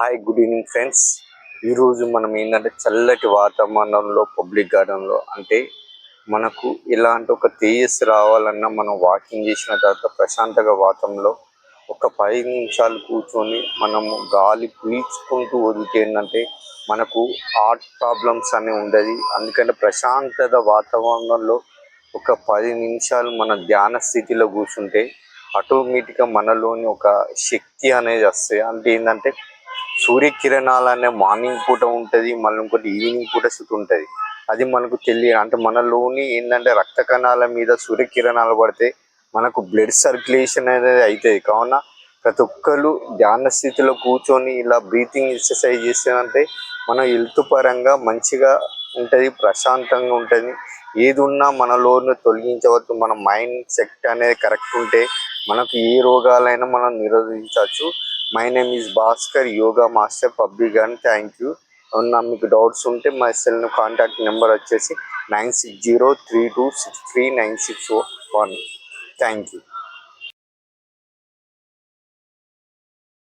Hi, good evening friends. ఈరోజు మనం ఏంటంటే చల్లటి వాతావరణంలో పబ్లిక్ గార్డెన్లో అంటే మనకు ఇలాంటి ఒక తేజస్ రావాలన్నా మనం వాకింగ్ చేసిన తర్వాత ప్రశాంతగా వాతావరణంలో ఒక 10 నిమిషాలు కూర్చొని మనము గాలి పీల్చుకుంటూ వదిలితే ఏంటంటే మనకు హార్ట్ ప్రాబ్లమ్స్ అనేవి ఉండదు. అందుకని ప్రశాంతత వాతావరణంలో ఒక 10 నిమిషాలు మన ధ్యాన స్థితిలో కూర్చుంటే ఆటోమేటిక్గా మనలోని ఒక శక్తి అనేది వస్తుంది. అంటే ఏంటంటే సూర్యకిరణాలు అనే మార్నింగ్ పూట ఉంటుంది, మళ్ళీ ఇంకోటి ఈవినింగ్ పూట సుట్ ఉంటుంది. అది మనకు తెలియదు. అంటే మనలోని ఏంటంటే రక్త కణాల మీద సూర్యకిరణాలు పడితే మనకు బ్లడ్ సర్క్యులేషన్ అనేది అవుతుంది. కావున ప్రతి ఒక్కరు ధ్యాన స్థితిలో కూర్చొని ఇలా బ్రీతింగ్ ఎక్సర్సైజ్ చేస్తేనంటే మన హెల్త్ పరంగా మంచిగా ఉంటుంది, ప్రశాంతంగా ఉంటుంది. ఏది ఉన్నా మనలోని తొలగించవచ్చు. మన మైండ్ సెట్ అనేది కరెక్ట్ ఉంటే మనకు ఏ రోగాలైనా మనం నిరోధించవచ్చు. My name is Bhaskar, yoga master, public garden. Thank you. మీకు డౌట్స్ ఉంటే మా సెల్ కాంటాక్ట్ నెంబర్ వచ్చేసి 9603263961. Thank you.